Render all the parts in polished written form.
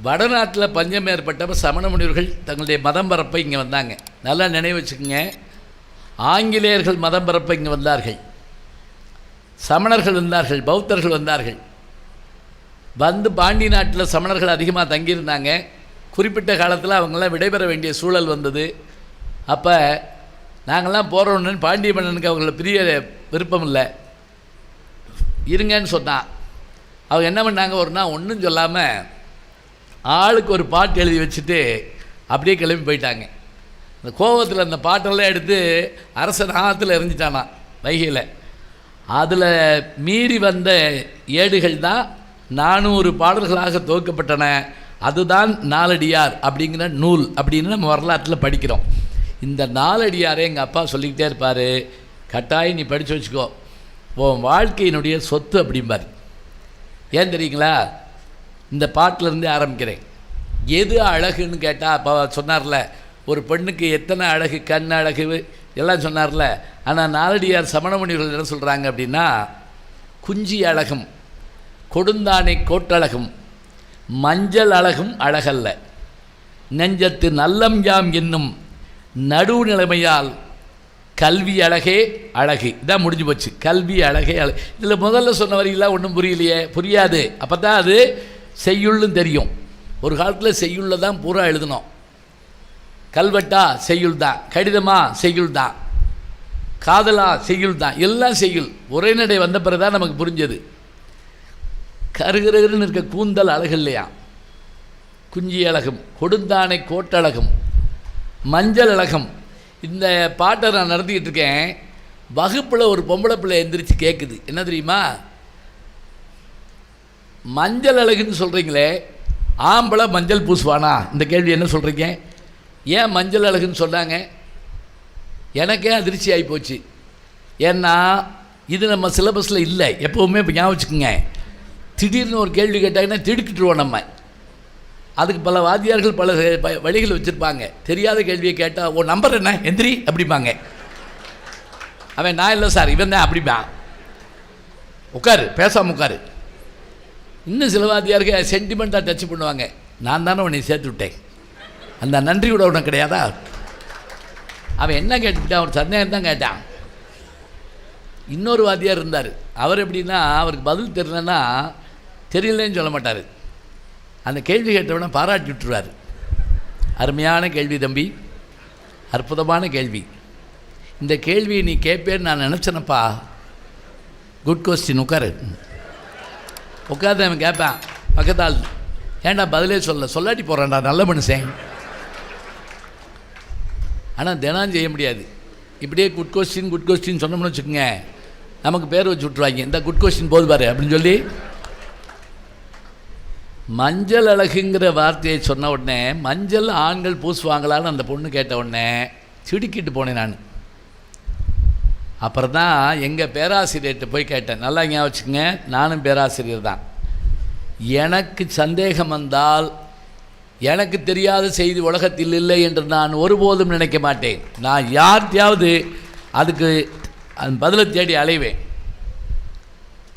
வடநாட்டில் பஞ்சம் ஏற்பட்டப்போ சமண முனிவர்கள் தங்களுடைய மதம் பரப்பை இங்கே வந்தாங்க. நல்லா நினைவு வச்சுக்கோங்க. ஆங்கிலேயர்கள் மதம் பரப்ப இங்கே வந்தார்கள், சமணர்கள் வந்தார்கள், பௌத்தர்கள் வந்தார்கள். வந்து பாண்டி நாட்டில் சமணர்கள் அதிகமாக தங்கியிருந்தாங்க. குறிப்பிட்ட காலத்தில் அவங்களாம் விடைபெற வேண்டிய சூழல் வந்தது. அப்போ நாங்கள்லாம் போகிறோன்னு பாண்டிய மன்னனுக்கு அவங்கள பிரிய விருப்பம் இல்லை, இருங்கன்னு சொன்னான். அவங்க என்ன பண்ணாங்க, ஒரு நாள் ஒன்றும் சொல்லாமல் ஆளுக்கு ஒரு பாட்டு எழுதி வச்சுட்டு அப்படியே கிளம்பி போயிட்டாங்க. அந்த கோபத்தில் அந்த பாட்டெல்லாம் எடுத்து அரசன் ஆற்றுல எறிஞ்சிட்டானா வைகையில். அதில் மீறி வந்த ஏடுகள் தான் 400 பாடல்களாக துவக்கப்பட்டன. அதுதான் நாலடியார் அப்படிங்கிற நூல் அப்படின்னு நம்ம வரலாற்றில் படிக்கிறோம். இந்த நாலடியாரை எங்கள் அப்பா சொல்லிக்கிட்டே இருப்பார், கட்டாயம் நீ படித்து வச்சுக்கோ, உன் வாழ்க்கையினுடைய சொத்து அப்படிம்பார். ஏன் தெரியுங்களா? இந்த பாட்டிலேருந்தே ஆரம்பிக்கிறேன். எது அழகுன்னு கேட்டால் அப்போ சொன்னார்ல, ஒரு பெண்ணுக்கு எத்தனை அழகு, கண் அழகு எல்லாம் சொன்னார்ல. ஆனால் நாலடியார் சமணமுனிவர்கள் என்ன சொல்கிறாங்க அப்படின்னா, குஞ்சி அழகும் கொடுந்தானை கோட்டழகும் மஞ்சள் அழகும் அழகல்ல, நெஞ்சத்து நல்லம் யாம் என்னும் நடுநிலைமையால் கல்வி அழகே அழகு. இதான் முடிஞ்சு போச்சு. கல்வி அழகே அழகு. இதில் முதல்ல சொன்ன வரையிலாம் ஒன்றும் புரியலையே, புரியாது. அப்போ தான் அது செய்யுள்னு தெரியும். ஒரு காலத்தில் செய்யுள்ள தான் பூரா எழுதணும். கல்வெட்டா செய்யுள் தான், கடிதமா செய்யுள் தான், காதலா செய்யுள் தான், எல்லாம் செய்யுள். உரைநடை வந்த பிறகு தான் நமக்கு புரிஞ்சது. கருகருன்னு இருக்க கூந்தல் அழகு இல்லையா, குஞ்சி அழகும் கொடுந்தானை கோட்டழகும் மஞ்சள் அழகும். இந்த பாட்டை நான் நடத்திக்கிட்டு இருக்கேன். வகுப்பில் ஒரு பொம்பளை பிள்ளை எந்திரிச்சு கேட்குது, என்ன தெரியுமா, மஞ்சள் அழகுன்னு சொல்கிறீங்களே, ஆம்பளை மஞ்சள் பூசுவானா? இந்த கேள்வி என்ன சொல்கிறீங்க? ஏன் மஞ்சள் அழகுன்னு சொன்னாங்க? எனக்கே அதிர்ச்சி ஆகி போச்சு. ஏன்னா இது நம்ம சிலபஸில் இல்லை. எப்போவுமே இப்போ ஞாபகம் வச்சுக்கோங்க, திடீர்னு ஒரு கேள்வி கேட்டாங்கன்னா திடுக்கிட்டுருவோம் நம்ம. அதுக்கு பல வாத்தியார்கள் பல வழிகள் வச்சுருப்பாங்க. தெரியாத கேள்வியை கேட்டால், ஓ நம்பர் என்ன எந்திரி அப்படிம்பாங்க. அவன் நான் இல்லை சார் இவன் தான் அப்படிம்பான். உட்காரு, பேசாமல் உட்காரு. இன்னும் சில வாத்தியாருக்கு சென்டிமெண்ட்டாக டச் பண்ணுவாங்க. நான் தானே உன்னை சேர்த்து விட்டேன், அந்த நன்றி கூட உனக்கு கிடையாதா? அவன் என்ன கேட்டுக்கிட்டான், ஒரு சந்தேகம் தான் கேட்டான். இன்னொரு வாத்தியார் இருந்தார். அவர் எப்படின்னா, அவருக்கு பதில் தெரியலன்னா தெரியலன்னு சொல்ல மாட்டார். அந்த கேள்வி கேட்டவனை பாராட்டி விட்டுருவார். அருமையான கேள்வி தம்பி, அற்புதமான கேள்வி. இந்த கேள்வியை நீ கேட்பேன்னு நான் நினச்சேனப்பா. குட் கொஸ்டின், உட்காரு. உட்காந்து அவன் கேட்பான். பக்கத்தால், ஏன்டா பதிலே சொல்லாட்டி போகிறான்டா, நல்ல மனுஷன். ஆனால் தினம் செய்ய முடியாது. இப்படியே குட் கொஸ்டின் சொன்னோம்னு வச்சுக்கோங்க, நமக்கு பேர் வச்சு விட்ருவாங்க. இந்த குட் கொஸ்டின் போது பாரு அப்படின்னு சொல்லி. மஞ்சள் அழகுங்கிற வார்த்தையை சொன்ன உடனே, மஞ்சள் ஆண்கள் பூசுவாங்களான்னு அந்த பொண்ணு கேட்ட உடனே சிடுக்கிட்டு போனேன் நான். அப்புறம் தான் எங்கள் பேராசிரியர்கிட்ட போய் கேட்டேன். நல்லா ஞாபகம் வச்சுக்கோங்க, நானும் பேராசிரியர் தான். எனக்கு சந்தேகம் வந்தால், எனக்கு தெரியாத செய்தி உலகத்தில் இல்லை என்று நான் ஒருபோதும் நினைக்க மாட்டேன். நான் யார்கிட்டையாவது அதுக்கு அந்த பதிலை தேடி அலைவேன்.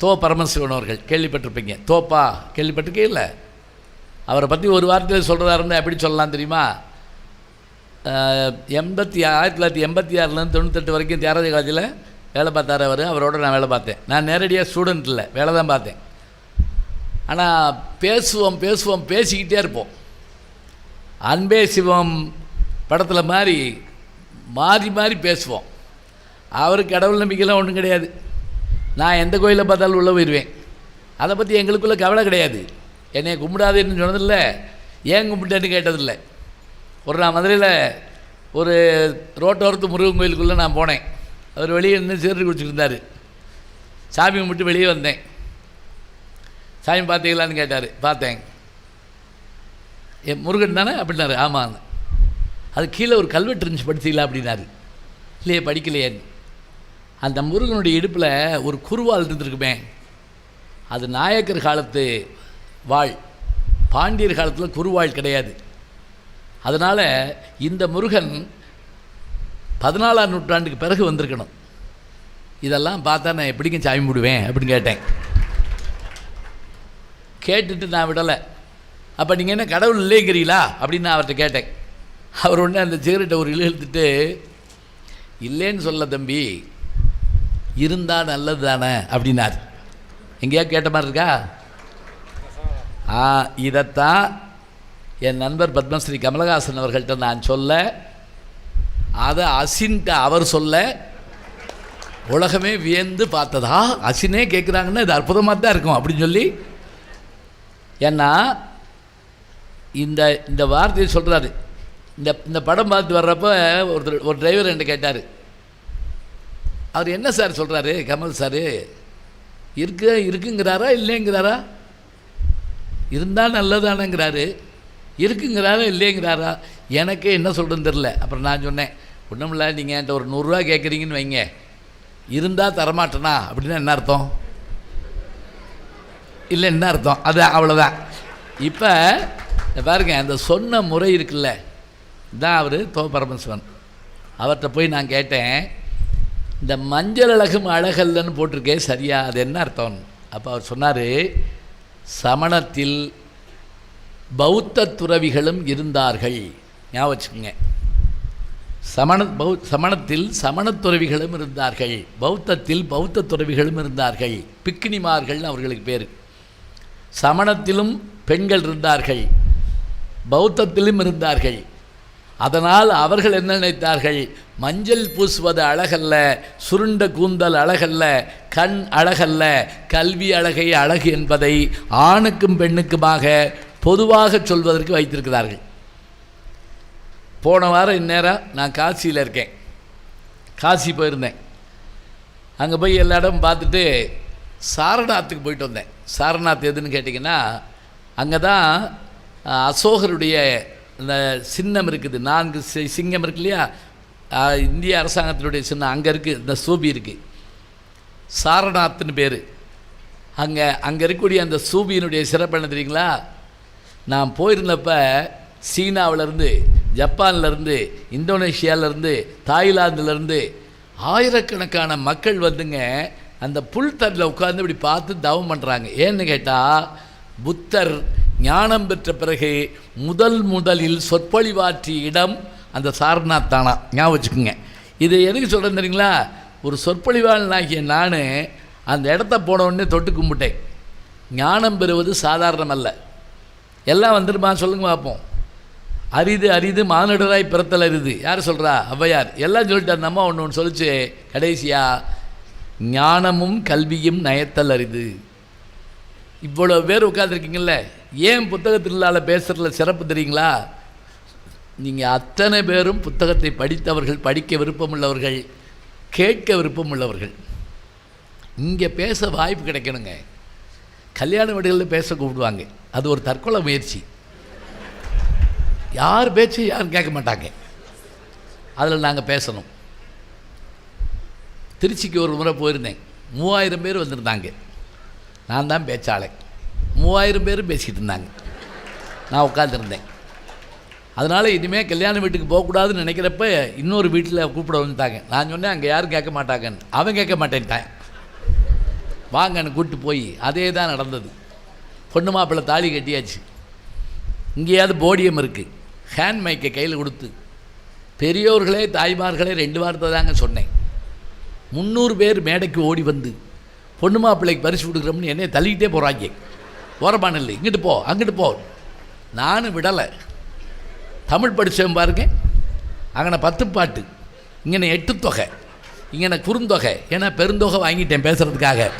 தோ பரமசிவன் அவர்கள் கேள்விப்பட்டிருப்பீங்க. தோப்பா கேள்விப்பட்டிருக்கே இல்லை? அவரை பற்றி ஒரு வார்த்தையில் சொல்கிறதா இருந்தால் எப்படி சொல்லலாம் தெரியுமா? 1986 98 வரைக்கும் தியாகராஜ காலேஜில் வேலை பார்த்தார் அவர். அவரோட நான் வேலை பார்த்தேன். நான் நேரடியாக ஸ்டூடெண்ட் இல்லை, வேலை தான் பார்த்தேன். ஆனால் பேசுவோம் பேசிக்கிட்டே இருப்போம். அன்பே சிவம் படத்தில் மாதிரி மாறி பேசுவோம். அவருக்கு கடவுள் நம்பிக்கைலாம் ஒன்றும் கிடையாது. நான் எந்த கோயிலை பார்த்தாலும் உள்ளே போயிடுவேன். அதை பற்றி எங்களுக்குள்ளே கவலை கிடையாது. என்னை கும்பிடாதுன்னு சொன்னதில்லை, ஏன் கும்பிட்டேன்னு கேட்டதில்லை. ஒரு நான் மதுரையில் ஒரு ரோட்டோரத்து முருகன் கோயிலுக்குள்ளே நான் போனேன். அவர் வெளியே இருந்து சீரடி குடிச்சிட்டு இருந்தார். சாமி கும்பிட்டு வெளியே வந்தேன். சாமி பார்த்தீங்களான்னு கேட்டார். பார்த்தேன். முருகன் தானே அப்படின்னாரு. ஆமாம். அது கீழே ஒரு கல்வெட்டு இருந்துச்சு, படிச்சிங்களா அப்படின்னாரு. இல்லையே படிக்கலையேன்னு. அந்த முருகனுடைய இடுப்பில் ஒரு குருவால் இருந்துருக்குமே, அது நாயக்கர் காலத்து வாழ், பாண்டியர் காலத்தில் குருவாள் கிடையாது. அதனால் இந்த முருகன் 14ஆம் நூற்றாண்டுக்கு பிறகு வந்திருக்கணும். இதெல்லாம் பார்த்தா நான் எப்படிங்க சாமி விடுவேன் அப்படின்னு கேட்டேன். கேட்டுட்டு நான் விடலை. அப்போ நீங்கள் என்ன கடவுள் இல்லைங்கிறீங்களா அப்படின்னு நான் அவர்கிட்ட கேட்டேன். அவர் உடனே அந்த சிகரெட்டை ஒரு இழுத்துட்டு, இல்லைன்னு சொல்ல தம்பி, இருந்தால் நல்லது தானே அப்படின்னார். எங்கேயா கேட்ட மாதிரி இருக்கா? இதைத்தான் என் நண்பர் பத்மஸ்ரீ கமலஹாசன் அவர்கள்ட்ட நான் சொல்ல, அதை அசின்ட்ட அவர் சொல்ல, உலகமே வியந்து பார்த்ததா, அசினே கேட்குறாங்கன்னா இது அற்புதமாக தான் இருக்கும் அப்படின்னு சொல்லி. ஏன்னா இந்த இந்த வார்த்தையை சொல்கிறாரு. இந்த படம் பார்த்து வர்றப்போ ஒரு டிரைவர் என்கிட்ட கேட்டார், அவர் என்ன சார் சொல்கிறாரு கமல் சார், இருக்குங்கிறாரா இல்லைங்கிறாரா? இருந்தால் நல்லதானங்கிறாரு, இருக்குங்கிறாரா இல்லைங்கிறாரா? எனக்கே என்ன சொல்கிறதுன்னு தெரில. அப்புறம் நான் சொன்னேன், ஒன்றும் இல்லை, நீங்கள் என்கிட்ட ஒரு 100 ரூபா கேட்குறீங்கன்னு வைங்க, இருந்தால் தரமாட்டேனா அப்படின்னா என்ன அர்த்தம்? இல்லை என்ன அர்த்தம்? அது அவ்வளோதான். இப்போ பாருங்க, அந்த சொன்ன முறை இருக்குல்ல, தான் அவர் பரமசிவன். அவர்கிட்ட போய் நான் கேட்டேன், இந்த மஞ்சள் அழகும் அழகல்லன்னு போட்டிருக்கேன் சரியா, அது என்ன அர்த்தம்? அப்போ அவர் சொன்னார், சமணத்தில் பௌத்த துறவிகளும் இருந்தார்கள். ஞாபகம் வச்சுக்கோங்க, சமணத்தில் சமணத் துறவிகளும் இருந்தார்கள், பௌத்தத்தில் பௌத்த துறவிகளும் இருந்தார்கள், பிக்கினிமார்கள் அவர்களுக்கு பேர். சமணத்திலும் பெண்கள் இருந்தார்கள், பௌத்தத்திலும் இருந்தார்கள். அதனால் அவர்கள் என்ன நினைத்தார்கள், மஞ்சள் பூசுவது அழகல்ல, சுருண்ட கூந்தல் அழகல்ல, கண் அழகல்ல, கல்வி அழகை அழகு என்பதை ஆணுக்கும் பெண்ணுக்குமாக பொதுவாக சொல்வதற்கு வைத்திருக்கிறார்கள். போன வாரம் இந்நேரம் நான் காசியில் இருக்கேன், காசி போயிருந்தேன். அங்கே போய் எல்லா இடமும் பார்த்துட்டு சாரநாத்துக்கு போயிட்டு வந்தேன். சாரநாத் எதுன்னு கேட்டிங்கன்னா, அங்கே தான் அசோகருடைய இந்த சின்னம் இருக்குது, 4 சிங்கம் இருக்கு இல்லையா, இந்திய அரசாங்கத்தினுடைய சின்னம் அங்கே இருக்குது, இந்த சூபி இருக்குது, சாரநாத்னு பேர். அங்கே இருக்கக்கூடிய அந்த சூபியினுடைய சிறப்பு என்ன தெரியுங்களா? நான் போயிருந்தப்போ சீனாவிலேருந்து, ஜப்பான்லேருந்து, இந்தோனேஷியாவிலேருந்து, தாய்லாந்துலேருந்து ஆயிரக்கணக்கான மக்கள் வந்துங்க அந்த புல்தரில் உட்கார்ந்து இப்படி பார்த்து தவம் பண்ணுறாங்க. ஏன்னு கேட்டால், புத்தர் ஞானம் பெற்ற பிறகு முதலில் சொற்பொழிவாற்றிய இடம் அந்த சாரநாத் தானா. ஞாபகம் வச்சுக்கோங்க. இது எதுக்கு சொல்கிறேன் தெரியுங்களா? ஒரு சொற்பொழிவாளனாகிய நான் அந்த இடத்த போன உடனே தொட்டு கும்பிட்டேன். ஞானம் பெறுவது சாதாரணம் அல்ல. எல்லாம் வந்துடுமா சொல்லுங்க பார்ப்போம். அரிது மானிடராய் பிறத்தல் அரிது. யார் சொல்கிறா? ஔவையார். எல்லாம் சொல்லிட்டு அந்த அம்மா ஒன்று சொல்லிச்சு கடைசியாக, ஞானமும் கல்வியும் நயத்தல் அரிது. இவ்வளோ பேர் உட்காந்துருக்கீங்கள, ஏன் புத்தகத்திலால் பேசுகிறதுல சிறப்பு தெரியுங்களா? நீங்கள் அத்தனை பேரும் புத்தகத்தை படித்தவர்கள், படிக்க விருப்பமுள்ளவர்கள், கேட்க விருப்பமுள்ளவர்கள். இங்கே பேச வாய்ப்பு கிடைக்கணுங்க. கல்யாண வீடுகளில் பேச கூப்பிடுவாங்க, அது ஒரு தற்கொலை முயற்சி. யார் பேச்சு யாரும் கேட்க மாட்டாங்க, அதில் நாங்கள் பேசணும். திருச்சிக்கு ஒரு முறை போயிருந்தேன், 3000 பேர் வந்திருந்தாங்க. நான் தான் பேச்சாளன். 3000 பேரும் பேசிக்கிட்டு இருந்தாங்க, நான் உட்காந்துருந்தேன். அதனால் இனிமேல் கல்யாண வீட்டுக்கு போகக்கூடாதுன்னு நினைக்கிறப்ப இன்னொரு வீட்டில் கூப்பிட வந்துட்டாங்க. நான் சொன்னேன், அங்கே யாரும் கேட்க மாட்டாங்கன்னு. அவன் கேட்க மாட்டேன்ட்டான். வாங்கன்னு கூப்பிட்டு போய் அதே தான் நடந்தது. பொண்ணு மாப்பிள்ளை தாலி கட்டியாச்சு. இங்கேயாவது போடியம் இருக்குது, ஹேண்ட் மைக்கை கையில் கொடுத்து, பெரியோர்களே தாய்மார்களே 2 வார்த்தை தாங்க சொன்னேன். 300 பேர் மேடைக்கு ஓடி வந்து பொண்ணு மாப்பிள்ளைக்கு பரிசு கொடுக்குறோம்னு என்னை தள்ளிக்கிட்டே போகிறாங்க. ஓரமான இல்லை, இங்கிட்டு போ அங்கிட்டு போ. நானும் விடலை. தமிழ் படித்தவன் பாருங்க, அங்கே 10 பாட்டு, இங்கே 8 தொகை, இங்கே குறுந்தொகை. ஏன்னா பெருந்தொகை வாங்கிட்டேன் பேசுகிறதுக்காக.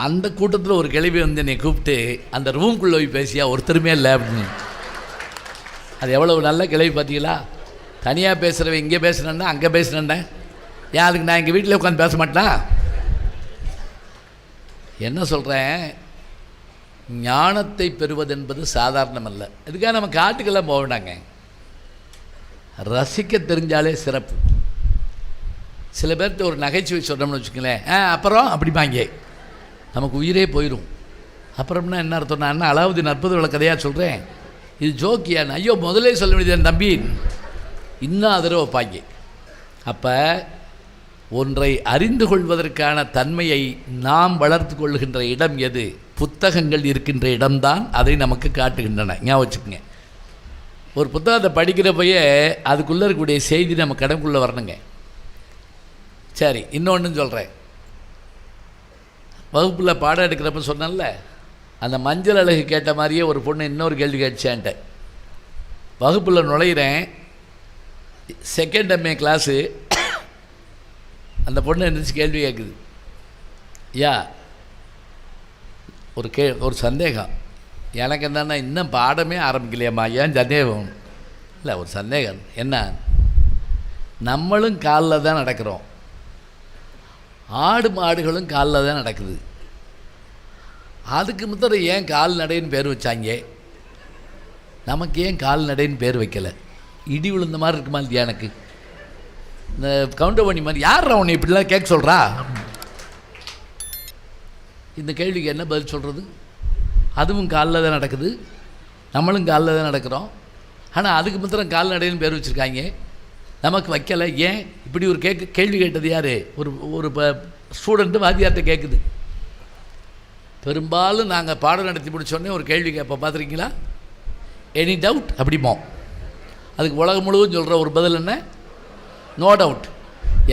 அந்த கூட்டத்தில் ஒரு கிளவி வந்து என்னை கூப்பிட்டு அந்த ரூம்குள்ளே போய் பேசியா ஒருத்தருமே இல்லை அப்படின்னு. அது எவ்வளவு நல்ல கிளவி பார்த்தீங்களா? தனியாக பேசுகிறவன் இங்கே பேசுனேன்னா அங்கே பேசுனேன்டா, ஏன் அதுக்கு நான் எங்கள் வீட்டில் உட்காந்து பேச மாட்டேன்? என்ன சொல்கிறேன், ஞானத்தை பெறுவதென்பது சாதாரணமல்ல. இதுக்காக நம்ம காட்டுக்கெல்லாம் போக வேண்டாங்க, ரசிக்க தெரிஞ்சாலே சிறப்பு. சில பேர்கிட்ட ஒரு நகைச்சுவை சொல்கிறோம்னு வச்சுக்கங்களேன், அப்புறம் அப்படிப்பாங்க, நமக்கு உயிரே போயிடும். அப்புறம்னா என்ன அர்த்தம்? நான் என்ன அலாவுதீன் அற்புத விளக்க கதையாக சொல்கிறேன், இது ஜோக்கியான்னு? ஐயோ முதலே சொல்ல வேண்டியது தம்பி, இன்னும் அதில் வைப்பாங்க. அப்போ ஒன்றை அறிந்து கொள்வதற்கான தன்மையை நாம் வளர்த்து கொள்கின்ற இடம் எது? புத்தகங்கள் இருக்கின்ற இடம்தான் அதை நமக்கு காட்டுகின்றன. ஞாபகம் வச்சுக்கோங்க. ஒரு புத்தகத்தை படிக்கிறப்பயே அதுக்குள்ளே இருக்கக்கூடிய செய்தி நம்ம கடவுக்குள்ளே வரணுங்க. சரி, இன்னொன்று சொல்கிறேன். வகுப்பில் பாடம் எடுக்கிறப்ப சொன்னேன்ல, அந்த மஞ்சள் அழகு கேட்ட மாதிரியே ஒரு பொண்ணு இன்னொரு கேள்வி கேட்டுச்சான்ட்ட. வகுப்பில் நுழையிறேன், செகண்ட் எம்ஏ கிளாஸு. அந்த பொண்ணு எழுந்திரிச்சு கேள்வி கேட்குது. யா ஒரு சந்தேகம் எனக்கு என்னன்னா, இன்னும் பாடமே ஆரம்பிக்கலையாம்மா, ஏன் சந்தேகம்? இல்லை, ஒரு சந்தேகம். என்ன, நம்மளும் காலில் தான் நடக்கிறோம், ஆடு மாடுகளும் காலில் தான் நடக்குது. அதுக்கு முத்தர ஏன் கால்நடைன்னு பேர் வச்சாங்க, நமக்கு ஏன் கால்நடைன்னு பேர் வைக்கலை? இடி விழுந்த மாதிரி இருக்குமா இல்லையா எனக்கு? இந்த கவுண்டமணி மாதிரி யார் அவனை இப்படிலாம் கேட்க சொல்கிறா? இந்த கேள்விக்கு என்ன பதில் சொல்கிறது? அதுவும் காலில் தான் நடக்குது, நம்மளும் காலில் தான் நடக்கிறோம். ஆனால் அதுக்கு மாத்திரம் கால்நடைன்னு பேர் வச்சுருக்காங்க, நமக்கு வைக்கலை. ஏன் இப்படி ஒரு கேள்வி கேட்டது யார்? ஒரு ஸ்டூடெண்ட்டு வாத்தியார்கிட்ட கேட்குது. பெரும்பாலும் நாங்கள் பாடம் நடத்தி முடிச்சோடனே ஒரு கேள்வி கேட்போம், பார்த்துருக்கீங்களா? எனி டவுட் அப்படிமோ. அதுக்கு உலகம் முழுவதும் சொல்கிற ஒரு பதில் என்ன? No doubt.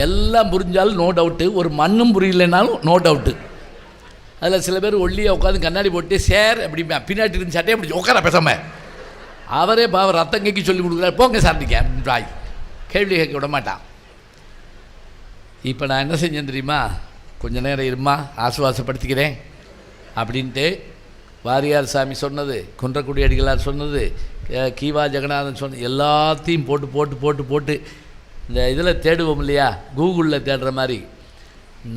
எல்லாம் புரிஞ்சாலும் நோ டவுட்டு, ஒரு மண்ணும் புரியலைனாலும் நோ டவுட்டு. அதில் சில பேர் ஒல்லியாக உட்காந்து கண்ணாடி போட்டு சேர் அப்படி பின்னாடி இருந்து சட்டையை அப்படி உட்கார பேசாமல் அவரே பாவம் ரத்தம் கேட்கி சொல்லி கொடுக்குறாரு, போங்க சார் நீங்கள் அப்படின்றாய். கேள்வி கேட்க விட மாட்டான். இப்போ நான் என்ன செஞ்சேன் தெரியுமா? கொஞ்ச நேரம் இருமா, ஆசுவாசப்படுத்திக்கிறேன் அப்படின்ட்டு வாரியார் சாமி சொன்னது, குன்றக்குடி அடிகளார் சொன்னது, கீவா ஜெகநாதன் சொன்னது எல்லாத்தையும் போட்டு போட்டு போட்டு போட்டு இந்த இதில் தேடுவோம் இல்லையா, கூகுளில் தேடுற மாதிரி,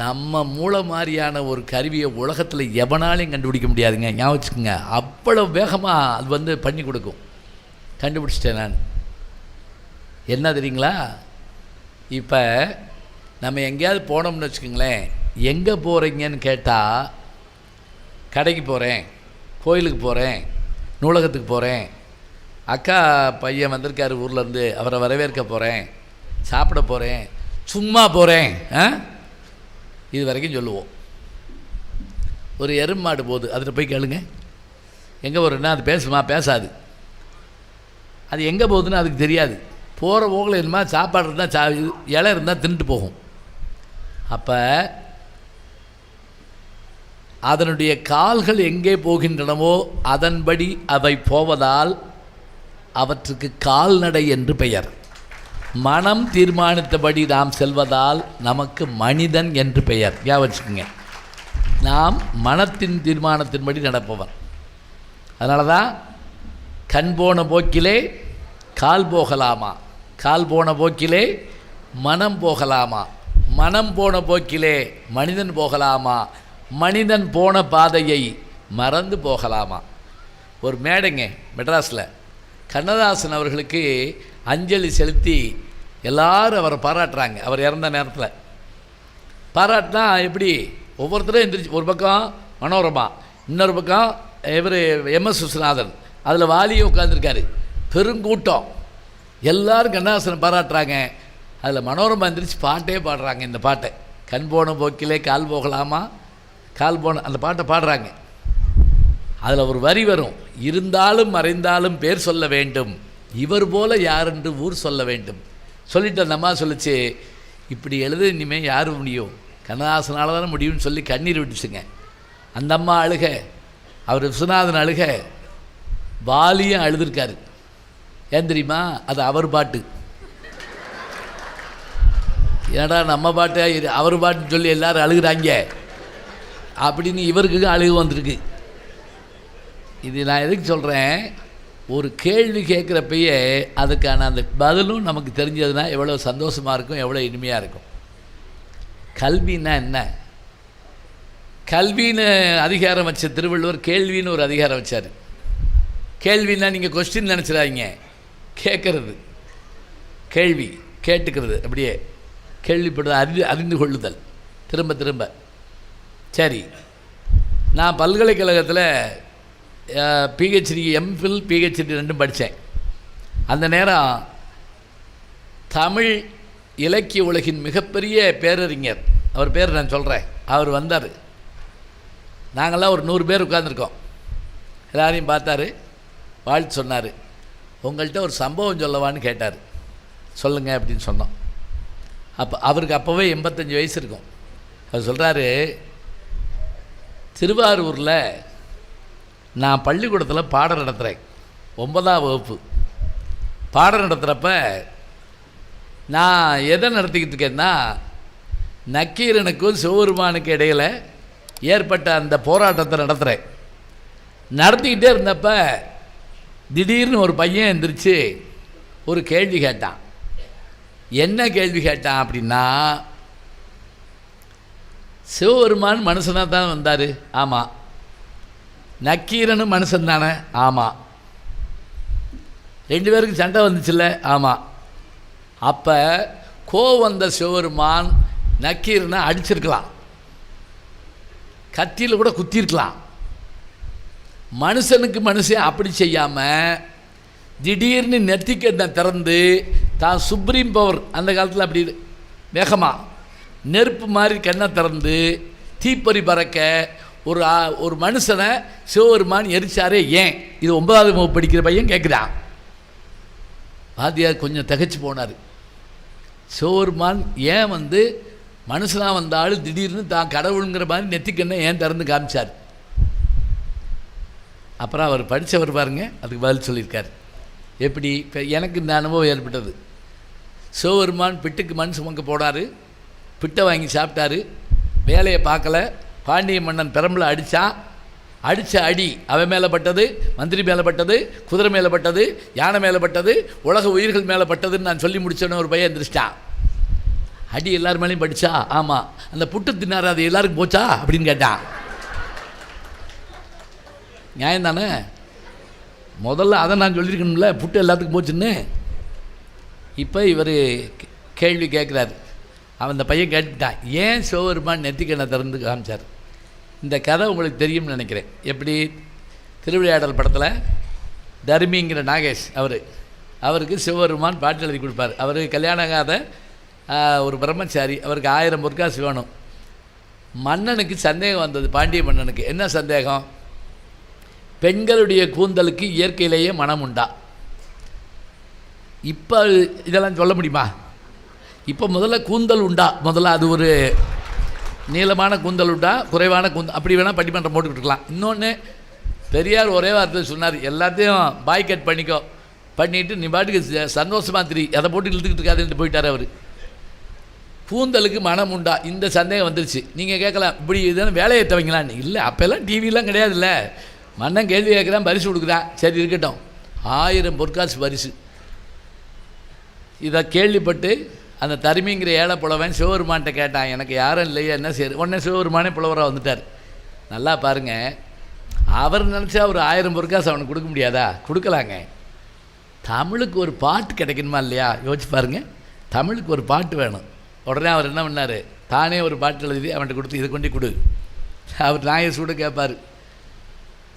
நம்ம மூளை மாதிரியான ஒரு கருவியை உலகத்தில் எவனாலையும் கண்டுபிடிக்க முடியாதுங்க. ஞாபகம் வச்சுக்கோங்க. அவ்வளோ வேகமாக அது பண்ணி கொடுக்கும். கண்டுபிடிச்சிட்டேன் நான். என்ன தெரியுங்களா? இப்போ நம்ம எங்கேயாவது போனோம்னு வச்சுக்கோங்களேன், எங்கே போகிறீங்கன்னு கேட்டால், கடைக்கு போகிறேன், கோயிலுக்கு போகிறேன், நூலகத்துக்கு போகிறேன், அக்கா பையன் வந்திருக்காரு ஊர்லேருந்து, அவரை வரவேற்க போகிறேன், சாப்பிட போகிறேன், சும்மா போகிறேன், இது வரைக்கும் சொல்லுவோம். ஒரு எருமாடு போகுது, அதில் போய் கேளுங்க எங்கே போகிறேன்னா, அது பேசுமா? பேசாது. அது எங்கே போகுதுன்னு அதுக்கு தெரியாது. போகிற போகில் என்னமா சாப்பாடு இருந்தால் இலை இருந்தால் தின்ட்டு போகும். அப்போ அதனுடைய கால்கள் எங்கே போகின்றனவோ அதன்படி அவை போவதால் அவற்றுக்கு கால்நடை என்று பெயர். மனம் தீர்மானித்தபடி நாம் செல்வதால் நமக்கு மனிதன் என்று பெயர். வச்சுக்கோங்க. நாம் மனத்தின் தீர்மானத்தின்படி நடப்பவன். அதனால தான் கண் போன போக்கிலே கால் போகலாமா, கால் போன போக்கிலே மனம் போகலாமா, மனம் போன போக்கிலே மனிதன் போகலாமா, மனிதன் போன பாதையை மறந்து போகலாமா. ஒரு மேடைங்க மெட்ராஸில் கண்ணதாசன் அவர்களுக்கு அஞ்சலி செலுத்தி எல்லாரும் அவரை பாராட்டுறாங்க. அவர் இறந்த நேரத்தில் பாராட்டினா எப்படி? ஒவ்வொருத்தரும் எந்திரிச்சு, ஒரு பக்கம் மனோரமா, இன்னொரு பக்கம் இவர் எம்எஸ் விஸ்வநாதன், அதில் வாலியும் உட்காந்துருக்காரு, பெருங்கூட்டம், எல்லோரும் கண்ணதாசனை பாராட்டுறாங்க. அதில் மனோரமா எந்திரிச்சு பாட்டே பாடுறாங்க. இந்த பாட்டை, கண் போன போக்கிலே கால் போகலாமா, கால் போன, அந்த பாட்டை பாடுறாங்க. அதில் ஒரு வரி வரும், இருந்தாலும் மறைந்தாலும் பேர் சொல்ல வேண்டும், இவர் போல யார் என்று ஊர் சொல்ல வேண்டும். சொல்லிட்டு அந்த அம்மா சொல்லிச்சு, இப்படி எழுத இனிமேல் யார் முடியும், கண்ணதாசனால் தானே முடியும்னு சொல்லி கண்ணீர் விட்டுச்சுங்க. அந்த அம்மா அழுக, அவர் விஸ்வநாதன் அழுக, வாலியும் அழுதுருக்காரு. ஏன் தெரியுமா? அது அவர் பாட்டு. ஏடா நம்ம பாட்டு அவர் பாட்டுன்னு சொல்லி எல்லோரும் அழுகிறாங்க அப்படின்னு இவருக்கு அழுகு வந்திருக்கு. இது நான் எதுக்கு சொல்கிறேன்? ஒரு கேள்வி கேட்குறப்பயே அதுக்கான அந்த பதிலும் நமக்கு தெரிஞ்சதுன்னா எவ்வளோ சந்தோஷமாக இருக்கும், எவ்வளோ இனிமையாக இருக்கும். கல்வின்னா என்ன? கல்வின்னு அதிகாரம் வச்ச திருவள்ளுவர் கேள்வின்னு ஒரு அதிகாரம் வச்சார். கேள்வின்னா நீங்கள் கொஸ்டின் நினச்சிடாதீங்க, கேட்குறது, கேள்வி கேட்டுக்கிறது, அப்படியே கேள்விப்படுறது, அறிந்து கொள்ளுதல், திரும்ப திரும்ப. சரி, நான் பல்கலைக்கழகத்தில் பிஹெச்டி, எம்ஃபில் பிஹெச்டி ரெண்டும் படித்தேன். அந்த நேரம் தமிழ் இலக்கிய உலகின் மிகப்பெரிய பேரறிஞர், அவர் பேர் நான் சொல்கிறேன், அவர் வந்தார். நாங்கள்லாம் ஒரு 100 பேர் உட்காந்துருக்கோம். எல்லாரையும் பார்த்தாரு, வாழ்த்து சொன்னார். உங்கள்கிட்ட ஒரு சம்பவம் சொல்லவான்னு கேட்டார். சொல்லுங்கள் அப்படின்னு சொன்னோம். அவருக்கு அப்போவே 85 வயசு இருக்கும். அவர் சொல்கிறாரு, திருவாரூரில் நான் பள்ளிக்கூடத்தில் பாடம் நடத்துகிறேன், 9ஆம் வகுப்பு. பாடம் நடத்துகிறப்ப நான் எதை நடத்திக்கிட்டு இருக்கேன்னா, நக்கீரனுக்கும் சிவபெருமானுக்கு இடையில் ஏற்பட்ட அந்த போராட்டத்தை நடத்துகிறேன். நடத்திக்கிட்டே இருந்தப்ப திடீர்னு ஒரு பையன் எந்திரிச்சு ஒரு கேள்வி கேட்டான். என்ன கேள்வி கேட்டான் அப்படின்னா, சிவபெருமான் மனுஷனாக தான் வந்தார். ஆமாம். நக்கீரனும் மனுஷன் தானே? ஆமாம். 2 பேருக்கு சண்டை வந்துச்சுல்ல? ஆமாம். அப்போ கோவம் வந்த சிவபெருமான் நக்கீரனை அடிச்சிருக்கலாம், கத்தியில் கூட குத்திருக்கலாம். மனுஷனுக்கு மனுஷன் அப்படி செய்யாமல் திடீர்னு நெத்திக்கண்ணை திறந்து தான் சுப்ரீம் பவர், அந்த காலத்தில் அப்படி வேகமாக நெருப்பு மாதிரி கண்ணை திறந்து தீப்பொறி பறக்க ஒரு மனுஷனை சிவபெருமான் எரிச்சாரே ஏன்? இது 9ஆவது வகுப்பு படிக்கிற பையன் கேட்குறான். வாத்தியார் கொஞ்சம் திகைச்சு போனார். சிவபெருமான் ஏன் மனுஷனாக வந்தாலும் திடீர்னு தான் கடவுளுங்கிற மாதிரி நெத்திக்கண்ணை ஏன் திறந்து காமிச்சார்? அப்புறம் அவர் படித்தவர் பாருங்க, அதுக்கு பதில் சொல்லியிருக்கார். எப்படி? இப்போ எனக்கு இந்த அனுபவம் ஏற்பட்டது. சிவபெருமான் பிட்டுக்கு மண் சுமக்க போனார், பிட்டை வாங்கி சாப்பிட்டாரு, வேலையை பார்க்கல. பாண்டிய மன்னன் பெரம்பில் அடித்தான். அடித்த அடி அவன் மேலே பட்டது, மந்திரி மேலே பட்டது, குதிரை மேலே பட்டது, யானை மேலே பட்டது, உலக உயிர்கள் மேலே பட்டதுன்னு நான் சொல்லி முடித்தோன்னு ஒரு பையன் எந்திரிச்சிட்டான். அடி எல்லார் மேலேயும் படித்தா? ஆமாம். அந்த புட்டு தின்னார், அது எல்லாருக்கும் போச்சா அப்படின்னு கேட்டான். நியாயம் தானே? முதல்ல அதை நான் சொல்லியிருக்கணும்ல, புட்டு எல்லாத்துக்கும் போச்சுன்னு. இப்போ இவர் கேள்வி கேட்குறாரு. அவன் அந்த பையன் கேட்டுட்டான், ஏன் சிவபெருமான் நெத்திக்கண்ணை திறந்து காமிச்சார்? இந்த கதை உங்களுக்கு தெரியும்னு நினைக்கிறேன். எப்படி? திருவிளையாடல் படத்தில் தர்மிங்கிற நாகேஷ் அவருக்கு சிவபெருமான் பாட்டு எழுதி கொடுப்பார். அவர் கல்யாணம் ஆகாத ஒரு பிரம்மச்சாரி, அவருக்கு 1000 பொற்காசு வேணும். மன்னனுக்கு சந்தேகம் வந்தது, பாண்டிய மன்னனுக்கு. என்ன சந்தேகம்? பெண்களுடைய கூந்தலுக்கு இயற்கையிலேயே மனம் உண்டா? இப்போ இதெல்லாம் சொல்ல முடியுமா? இப்போ முதல்ல கூந்தல் உண்டா, முதல்ல அது ஒரு நீளமான கூந்தல் உண்டா, குறைவான கூந்தல், அப்படி வேணால் பட்டிமன்றம் போட்டுக்கிட்டு இருக்கலாம். இன்னொன்று, பெரியார் ஒரே வார்த்தை சொன்னார், எல்லாத்தையும் பாய் கட் பண்ணிக்கோ, பண்ணிவிட்டு நீ பாட்டுக்கு சந்தோஷமாக திரி, அதை போட்டு இழுத்துக்கிட்டு இருக்காதுன்ட்டு போயிட்டார் அவர். கூந்தலுக்கு மனம் உண்டா? இந்த சந்தேகம் வந்துருச்சு. நீங்கள் கேட்கலாம், இப்படி இதுன்னு வேலையை தவங்களான்னு. இல்லை, அப்போல்லாம் டிவிலாம் கிடையாதுல்ல. மன்னன் கேள்வி கேட்குறான், பரிசு கொடுக்குறான். சரி இருக்கட்டும், 1000 பொற்காசு பரிசு. இதை கேள்விப்பட்டு அந்த தருமிங்கிற ஏழை புலவன் சிவபெருமான்கிட்ட கேட்டான், எனக்கு யாரும் இல்லையா, என்ன செய்யுது? உடனே சிவபெருமானே புலவராக வந்துட்டார். நல்லா பாருங்கள், அவர் நினச்சா ஒரு 1000 பொற்காசு அவனுக்கு கொடுக்க முடியாதா? கொடுக்கலாங்க. தமிழுக்கு ஒரு பாட்டு கிடைக்கணுமா இல்லையா? யோசிச்சு பாருங்கள், தமிழுக்கு ஒரு பாட்டு வேணும். உடனே அவர் என்ன பண்ணார், தானே ஒரு பாட்டு எழுதி அவன்கிட்ட கொடுத்து, இதை கொண்டு கொடு. அவர் நாயை சூட கேட்பார்.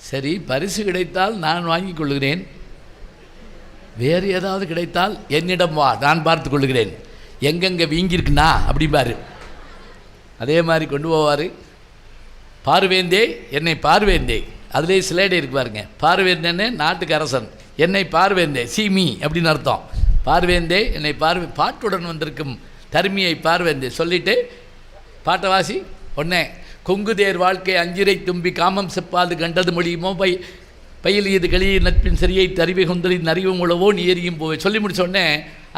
சரி, பரிசு கிடைத்தால் நான் வாங்கி கொள்ளுகிறேன், வேறு ஏதாவது கிடைத்தால் என்னிடம் வா, நான் பார்த்து கொள்ளுகிறேன், எங்கெங்கே வீங்கியிருக்குண்ணா அப்படிம்பார். அதே மாதிரி கொண்டு போவார். பார்வேந்தே என்னை பார்வேந்தே, அதிலே சிலேடை இருக்கு பாருங்க. பார்வேந்தேன்னு நாட்டுக்கு அரசன், என்னை பார்வேந்தே சீமி அப்படின்னு அர்த்தம். பார்வேந்தே என்னை பாட்டுடன் வந்திருக்கும் தருமியை பார்வேந்தே சொல்லிவிட்டு பாட்டை வாசி. ஒன்னே, கொங்குதேர் வாழ்க்கை அஞ்சிரை தும்பி காமம் செப்பாது கண்டது மொழியுமோ பயில் இது களியை நட்பின் சரியை தறிவை கொந்தலின் அறிவும் உழவோ நீ எரியும் போவே சொல்லி முடிச்சோடனே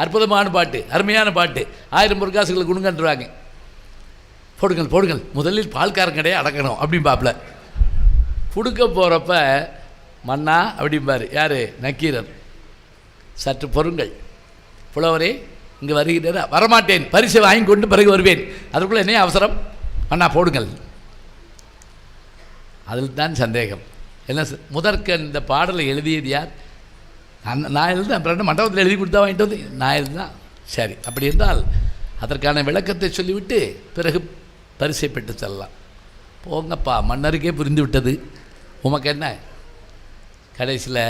அற்புதமான பாட்டு, அருமையான பாட்டு. 1000 பொற்காசுகளை கொடுங்கன்றாங்க. போடுங்கள் போடுங்கள், முதலில் பால்காரன் கடையை அடக்கணும் அப்படிம்பாப்பில். கொடுக்க போகிறப்ப மன்னா அப்படிம்பார். யார்? நக்கீரன். சற்று பொறுங்கள் புலவரே, இங்கே வருகிறாரா? வரமாட்டேன், பரிசை வாங்கி கொண்டு பிறகு வருவேன், அதற்குள்ளே என்ன அவசரம்? அண்ணா போடுங்கள். அதில் தான் சந்தேகம். என்ன முதற்க இந்த பாடலை எழுதியது யார்? நான் எழுதுதான். அப்புறம் மண்டபத்தில் எழுதி கொடுத்தா வாங்கிட்டு வந்து நான் எழுதுதான். சரி, அப்படி இருந்தால் அதற்கான விளக்கத்தை சொல்லிவிட்டு பிறகு பரிசை பெற்று செல்லலாம். போங்கப்பா, மன்னருக்கே புரிந்து விட்டது. உமக்கு என்ன? கடைசியில்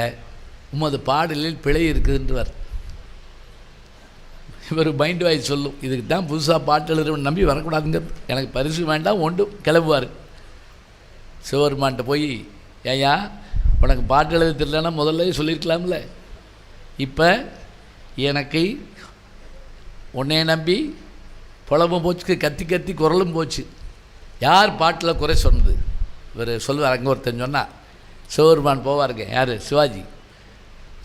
உமது பாடலில் பிழை இருக்குதுன்றவர். இவர் மைண்ட் வாய்ஸ் சொல்லும், இதுக்கு தான் புதுசாக பாட்டு எழுதுறவன் நம்பி வரக்கூடாதுங்க, எனக்கு பரிசு வேண்டாம் ஒன்று கிளம்புவார். சிவபெருமான்கிட்ட போய், ஏயா உனக்கு பாட்டு எழுத தெரியலன்னா முதல்ல சொல்லியிருக்கலாம்ல, இப்போ எனக்கு உன்னைய நம்பி புலமும் போச்சு, கத்தி கத்தி குரலும் போச்சு, யார் பாட்டில் குறை சொன்னது? இவர் சொல்லுவார். அங்கே ஒருத்தன் சொன்னால் சிவபெருமான் போவாருங்க, யார்? சிவாஜி.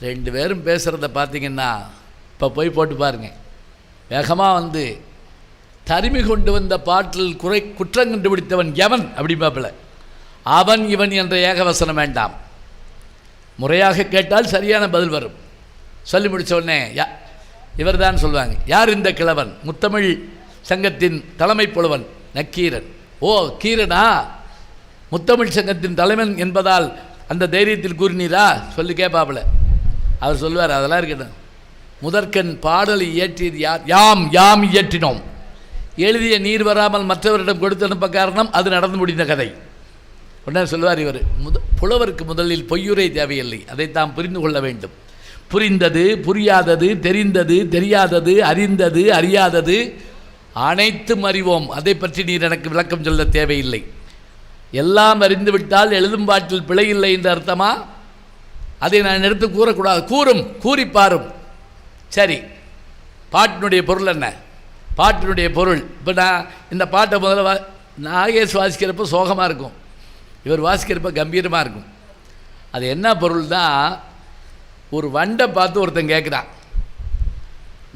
2 பேரும் பேசுகிறத பார்த்தீங்கன்னா இப்போ போய் போட்டு பாருங்க, வேகமாக வந்து தருமி கொண்டு வந்த பாட்டில் குற்றம் கண்டுபிடித்தவன் எவன் அப்படி பாப்பில், அவன் இவன் என்ற ஏகவசனம் வேண்டாம், முறையாக கேட்டால் சரியான பதில் வரும். சொல்லி முடித்த உடனே இவர் தான் சொல்லுவாங்க, யார் இந்த கிழவன்? முத்தமிழ் சங்கத்தின் தலைமை புலவன் நக்கீரன். ஓ கீரனா, முத்தமிழ் சங்கத்தின் தலைவன் என்பதால் அந்த தைரியத்தில் கூறினீரா? சொல்லி கேட்பாப்புல. அவர் சொல்லுவார், அதெல்லாம் இருக்கட்டும், முதற்கண் பாடலை இயற்றியது யார்? யாம் இயற்றினோம். எழுதிய நீர் வராமல் மற்றவரிடம் கொடுத்து அனுப்ப காரணம் அது நடந்து முடிந்த கதை. உடனே சொல்லுவார் இவர், புலவருக்கு முதலில் பொய்யுரை தேவையில்லை, அதை தாம் புரிந்து கொள்ள வேண்டும். புரிந்தது புரியாதது, தெரிந்தது தெரியாதது, அறிந்தது அறியாதது அனைத்தும் அறிவோம், அதை பற்றி நீர் எனக்கு விளக்கம் சொல்ல தேவையில்லை. எல்லாம் அறிந்துவிட்டால் எழுதும் பாட்டில் பிழை இல்லை என்று அர்த்தமா? அதை நான் எடுத்து கூறக்கூடாது. கூறிப்பாரும். சரி, பாட்டினுடைய பொருள் என்ன? பாட்டினுடைய பொருள் இப்போ நான் இந்த பாட்டை முதல்ல நாகேஷ் வாசிக்கிறப்ப சோகமாக இருக்கும், இவர் வாசிக்கிறப்ப கம்பீரமாக இருக்கும். அது என்ன பொருள் தான்? ஒரு வண்டை பார்த்து ஒருத்தன் கேட்குறான்,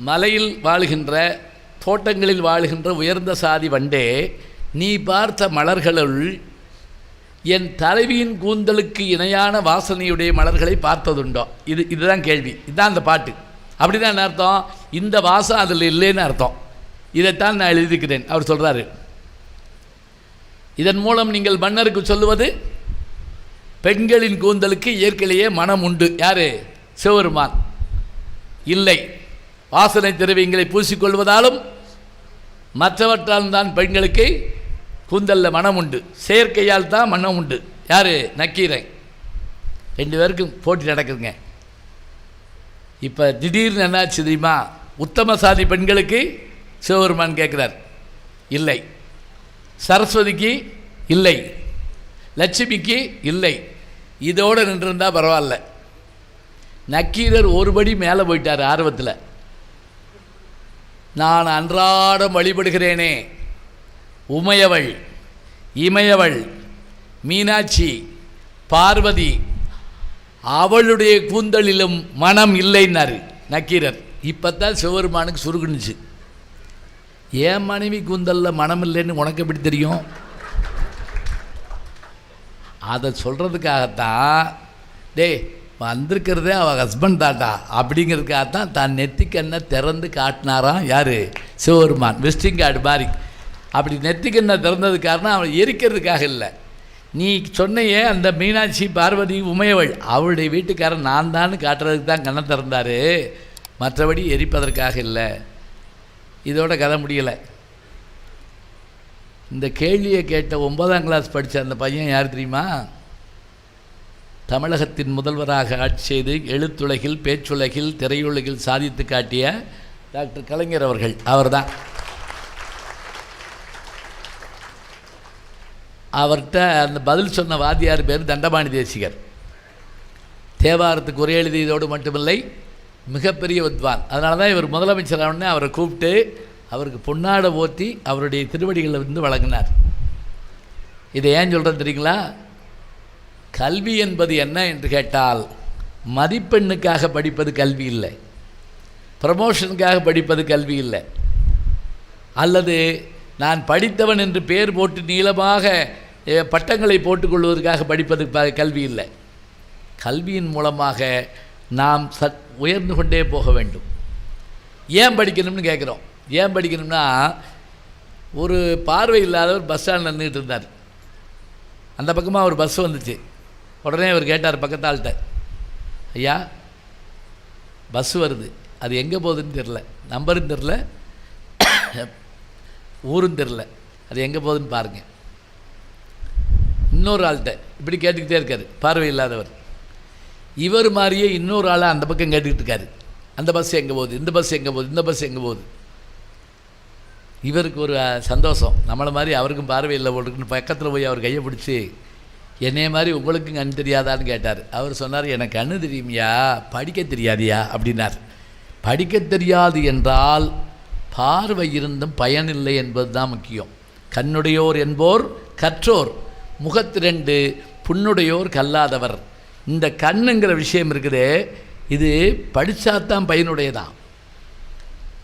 மலையில் வாழுகின்ற தோட்டங்களில் வாழுகின்ற உயர்ந்த சாதி வண்டே, நீ பார்த்த மலர்களுள் என் தலைவியின் கூந்தலுக்கு இணையான வாசனையுடைய மலர்களை பார்த்ததுண்டோ? இதுதான் கேள்வி. இதுதான் அந்த பாட்டு. அப்படி தான் என்ன அர்த்தம்? இந்த வாசம் அதில் இல்லைன்னு அர்த்தம். இதைத்தான் நான் எழுதிக்கிறேன். அவர் சொல்கிறாரு, இதன் மூலம் நீங்கள் மன்னருக்கு சொல்லுவது பெண்களின் கூந்தலுக்கு இயற்கையிலேயே மனம் உண்டு. யார்? சிவபெருமான். இல்லை, வாசனை திரவியங்களை பூசிக்கொள்வதாலும் மற்றவற்றால் தான் பெண்களுக்கு கூந்தலில் மனம் உண்டு, செயற்கையால் தான் மனம் உண்டு. யார்? நக்கீரன். 2 பேருக்கும் போட்டி நடக்குதுங்க. இப்போ திடீர்னு என்னாச்சு தெரியுமா? உத்தம சாதி பெண்களுக்கு சிவபெருமான் கேட்குறார், இல்லை. சரஸ்வதிக்கு இல்லை, லட்சுமிக்கு இல்லை. இதோடு நின்றுருந்தால் பரவாயில்ல. நக்கீரர் ஒருபடி மேலே போயிட்டார் ஆர்வத்தில். நான் அன்றாடம் வழிபடுகிறேனே உமையவள், இமயவள், மீனாட்சி, பார்வதி, அவளுடைய கூந்தலிலும் மனம் இல்லைன்னாரு நக்கீரர். இப்போ தான் சிவபெருமானுக்கு சுருகுனுச்சு. ஏன் மனைவி கூந்தலில் மனம் இல்லைன்னு உனக்கு எப்படி தெரியும்? அதை சொல்கிறதுக்காகத்தான், டே வந்திருக்கிறதே அவள் ஹஸ்பண்ட் தாட்டா அப்படிங்கிறதுக்காகத்தான் தான் நெத்திக்கண்ணை திறந்து காட்டினாராம். யார்? சிவபெருமான். விசிட்டிங் கார்டு மாதிரி. அப்படி நெத்திக்கண்ணை திறந்தது காரணம் அவளை எரிக்கிறதுக்காக இல்லை. நீ சொன்னையே அந்த மீனாட்சி, பார்வதி, உமையவள், அவளுடைய வீட்டுக்காரன் நான் தான் காட்டுறதுக்கு தான் கண்ணை திறந்தார், மற்றபடி எரிப்பதற்காக இல்லை. இதோட கதை முடியலை. இந்த கேள்வியை கேட்ட 9ஆம் கிளாஸ் படித்த அந்த பையன் யார் தெரியுமா? தமிழகத்தின் முதல்வராக ஆட்சி செய்து எழுத்துலகில், பேச்சுலகில், திரையுலகில் சாதித்து காட்டிய டாக்டர் கலைஞர் அவர்கள். அவர்தான். அவர்கிட்ட அந்த பதில் சொன்ன வாத்தியார் பேர் தண்டபாணி தேசிகர். தேவாரத்துக்கு உரை எழுதியதோடு மட்டுமில்லை, மிகப்பெரிய வித்வான். அதனால தான் இவர் முதலமைச்சரானே அவரை கூப்பிட்டு அவருக்கு பொன்னாடை போற்றி அவருடைய திருவடிகளில் வந்து வழங்கினார். இதை ஏன் சொல்கிறேன் தெரியுங்களா? கல்வி என்பது என்ன என்று கேட்டால், மதிப்பெண்ணுக்காக படிப்பது கல்வி இல்லை, ப்ரமோஷனுக்காக படிப்பது கல்வி இல்லை, அல்லது நான் படித்தவன் என்று பேர் போட்டு நீளமாக பட்டங்களை போட்டுக்கொள்வதற்காக படிப்பது கல்வி இல்லை. கல்வியின் மூலமாக நாம் உயர்ந்து கொண்டே போக வேண்டும். ஏன் படிக்கணும்னு கேட்குறோம். ஏன் படிக்கணும்னா, ஒரு பார்வை இல்லாதவர் பஸ் ஸ்டாண்டில் நின்றுட்டு இருந்தார். அந்த பக்கமாக ஒரு பஸ் வந்துச்சு. உடனே அவர் கேட்டார் பக்கத்தாள்கிட்ட, ஐயா பஸ் வருது, அது எங்கே போகுதுன்னு தெரில, நம்பரும் தெரில, ஊரும் தெரில, அது எங்கே போகுதுன்னு பாருங்கள். இன்னொரு ஆள்கிட்ட இப்படி கேட்டுக்கிட்டே இருக்கார், பார்வை இல்லாதவர். இவர் மாதிரியே இன்னொரு ஆளை அந்த பக்கம் கேட்டுக்கிட்டு இருக்காரு, அந்த பஸ் எங்கே போகுது, இந்த பஸ் எங்கே போகுது, இந்த பஸ் எங்கே போகுது. இவருக்கு ஒரு சந்தோஷம், நம்மளை மாதிரி அவருக்கும் பார்வை இல்லை போட்டுருக்குன்னு பக்கத்தில் போய் அவர் கையை பிடிச்சி, என்னைய மாதிரி உங்களுக்கும் கண் தெரியாதான்னு கேட்டார். அவர் சொன்னார், எனக்கு கண்ணு தெரியுமியா, படிக்க தெரியாதியா அப்படின்னார். படிக்க தெரியாது என்றால் பார்வை இருந்தும் பயனில்லை என்பது தான் முக்கியம். கண்ணுடையோர் என்போர் கற்றோர், முகத்திரண்டு புண்ணுடையோர் கல்லாதவர். இந்த கண்ணுங்கிற விஷயம் இருக்குதே, இது படித்தாதான் பயனுடையதான்.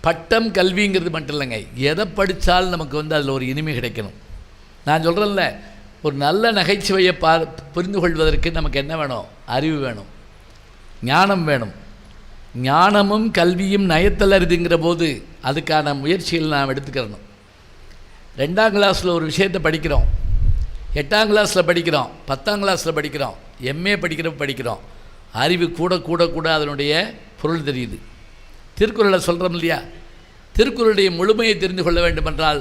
பட்டம் கல்விங்கிறது மட்டும் இல்லைங்க, எதை படித்தாலும் நமக்கு அதில் ஒரு இனிமை கிடைக்கணும். நான் சொல்கிறேன்ல, ஒரு நல்ல நகைச்சுவையை புரிந்து கொள்வதற்கு நமக்கு என்ன வேணும்? அறிவு வேணும், ஞானம் வேணும். ஞானமும் கல்வியும் நயத்தல் அரிதுங்கிற போது அதுக்கான முயற்சிகள் நாம் எடுத்துக்கிறணும். 2ஆம் கிளாஸில் ஒரு விஷயத்தை படிக்கிறோம், 8ஆம் கிளாஸில் படிக்கிறோம், 10ஆம் கிளாஸில் படிக்கிறோம், எம்ஏ படிக்கிறோம். அறிவு கூட கூட கூட அதனுடைய பொருள் தெரியுது. திருக்குறளை சொல்கிறோம் இல்லையா, திருக்குறளுடைய முழுமையை தெரிந்து கொள்ள வேண்டுமென்றால்